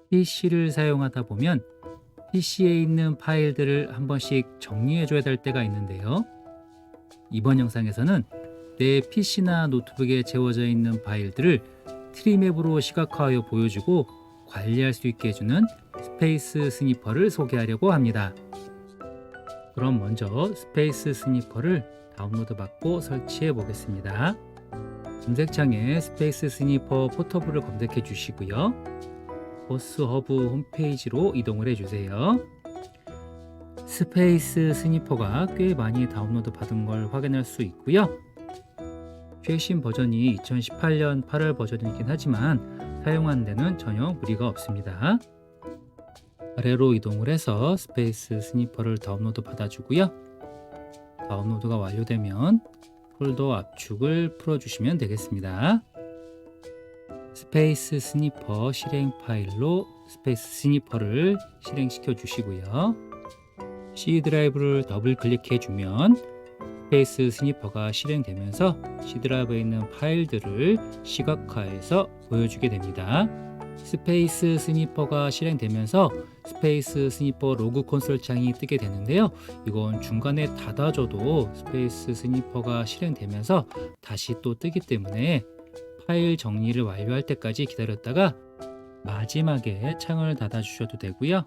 PC를 사용하다 보면 PC에 있는 파일들을 한 번씩 정리해 줘야 될 때가 있는데요. 이번 영상에서는 내 PC나 노트북에 채워져 있는 파일들을 트리맵으로 시각화하여 보여주고 관리할 수 있게 해주는 스페이스 스니퍼를 소개하려고 합니다. 그럼 먼저 스페이스 스니퍼를 다운로드 받고 설치해 보겠습니다. 검색창에 스페이스 스니퍼 포터블을 검색해 주시고요. 보스허브 홈페이지로 이동을 해주세요. 스페이스 스니퍼가 꽤 많이 다운로드 받은 걸 확인할 수 있고요. 최신 버전이 2018년 8월 버전이긴 하지만 사용하는 데는 전혀 무리가 없습니다. 아래로 이동을 해서 스페이스 스니퍼를 다운로드 받아주고요. 다운로드가 완료되면 폴더 압축을 풀어주시면 되겠습니다. 스페이스 스니퍼 실행 파일로 스페이스 스니퍼를 실행시켜 주시고요. C 드라이브를 더블 클릭해 주면 스페이스 스니퍼가 실행되면서 C 드라이브에 있는 파일들을 시각화해서 보여주게 됩니다. 스페이스 스니퍼가 실행되면서 스페이스 스니퍼 로그 콘솔 창이 뜨게 되는데요. 이건 중간에 닫아줘도 스페이스 스니퍼가 실행되면서 다시 또 뜨기 때문에 파일 정리를 완료할 때까지 기다렸다가 마지막에 창을 닫아 주셔도 되고요.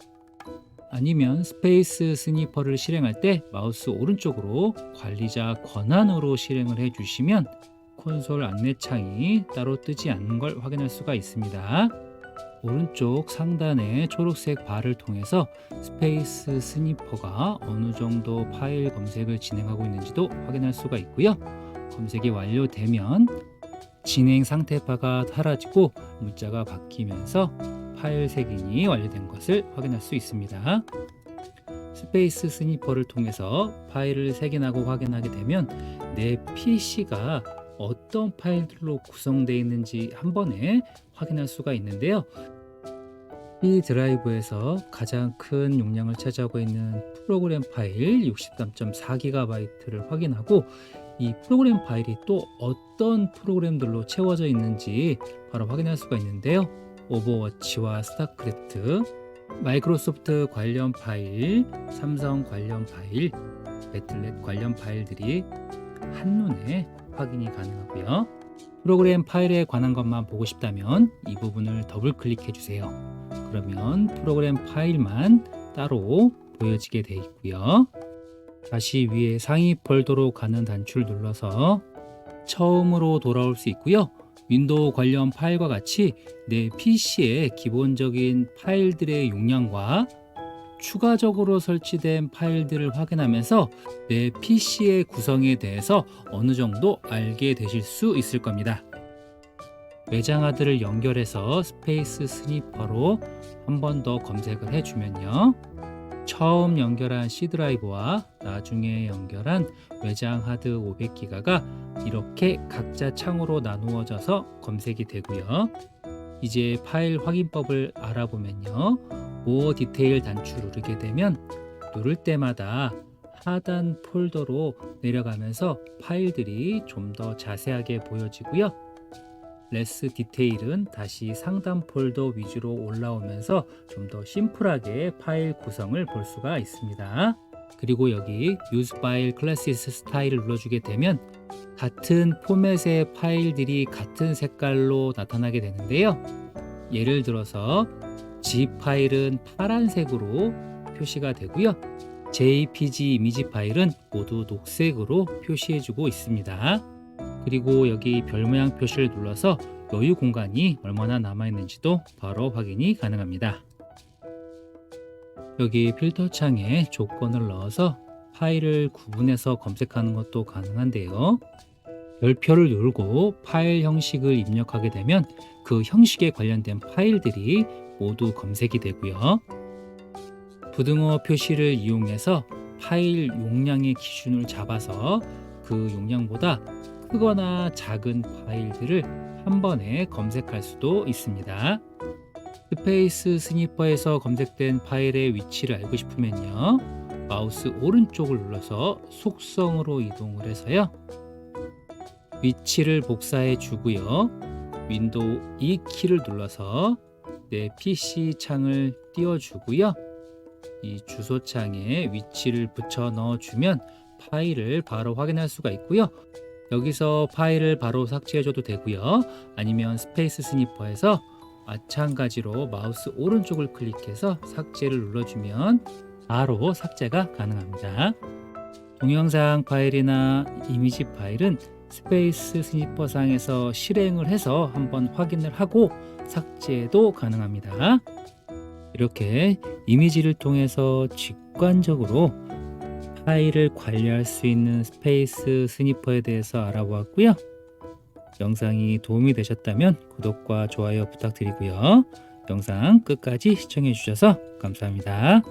아니면 스페이스 스니퍼를 실행할 때 마우스 오른쪽으로 관리자 권한으로 실행을 해 주시면 콘솔 안내창이 따로 뜨지 않는 걸 확인할 수가 있습니다. 오른쪽 상단의 초록색 바를 통해서 스페이스 스니퍼가 어느 정도 파일 검색을 진행하고 있는지도 확인할 수가 있고요. 검색이 완료되면 진행 상태 바가 사라지고 문자가 바뀌면서 파일 색인이 완료된 것을 확인할 수 있습니다. 스페이스 스니퍼를 통해서 파일을 색인하고 확인하게 되면 내 PC가 어떤 파일들로 구성되어 있는지 한 번에 확인할 수가 있는데요. 이 드라이브에서 가장 큰 용량을 차지하고 있는 프로그램 파일 63.4GB를 확인하고 이 프로그램 파일이 또 어떤 프로그램들로 채워져 있는지 바로 확인할 수가 있는데요. 오버워치와 스타크래프트, 마이크로소프트 관련 파일, 삼성 관련 파일, 배틀넷 관련 파일들이 한눈에 확인이 가능하고요. 프로그램 파일에 관한 것만 보고 싶다면 이 부분을 더블 클릭해 주세요. 그러면 프로그램 파일만 따로 보여지게 되어 있고요. 다시 위에 상위 폴더로 가는 단추를 눌러서 처음으로 돌아올 수 있고요. 윈도우 관련 파일과 같이 내 PC의 기본적인 파일들의 용량과 추가적으로 설치된 파일들을 확인하면서 내 PC의 구성에 대해서 어느 정도 알게 되실 수 있을 겁니다. 외장하드를 연결해서 스페이스 스니퍼로 한 번 더 검색을 해주면요. 처음 연결한 C 드라이브와 나중에 연결한 외장 하드 500기가가 이렇게 각자 창으로 나누어져서 검색이 되고요. 이제 파일 확인법을 알아보면요. 모어 디테일 단추 누르게 되면 누를 때마다 하단 폴더로 내려가면서 파일들이 좀 더 자세하게 보여지고요. 레스 디테일은 다시 상단 폴더 위주로 올라오면서 좀 더 심플하게 파일 구성을 볼 수가 있습니다. 그리고 여기 Use File Classes 스타일을 눌러주게 되면 같은 포맷의 파일들이 같은 색깔로 나타나게 되는데요. 예를 들어서 zip 파일은 파란색으로 표시가 되고요. JPG 이미지 파일은 모두 녹색으로 표시해주고 있습니다. 그리고 여기 별 모양 표시를 눌러서 여유 공간이 얼마나 남아있는지도 바로 확인이 가능합니다. 여기 필터 창에 조건을 넣어서 파일을 구분해서 검색하는 것도 가능한데요. 별표를 누르고 파일 형식을 입력하게 되면 그 형식에 관련된 파일들이 모두 검색이 되고요. 부등호 표시를 이용해서 파일 용량의 기준을 잡아서 그 용량보다 크거나 작은 파일들을 한 번에 검색할 수도 있습니다. 스페이스 스니퍼에서 검색된 파일의 위치를 알고 싶으면요. 마우스 오른쪽을 눌러서 속성으로 이동을 해서요. 위치를 복사해 주고요. 윈도우 E 키를 눌러서 내 PC 창을 띄워주고요. 이 주소창에 위치를 붙여 넣어주면 파일을 바로 확인할 수가 있고요. 여기서 파일을 바로 삭제해줘도 되고요. 아니면 스페이스 스니퍼에서 마찬가지로 마우스 오른쪽을 클릭해서 삭제를 눌러주면 바로 삭제가 가능합니다. 동영상 파일이나 이미지 파일은 스페이스 스니퍼상에서 실행을 해서 한번 확인을 하고 삭제도 가능합니다. 이렇게 이미지를 통해서 직관적으로 파일을 관리할 수 있는 스페이스 스니퍼에 대해서 알아보았고요. 영상이 도움이 되셨다면 구독과 좋아요 부탁드리고요. 영상 끝까지 시청해 주셔서 감사합니다.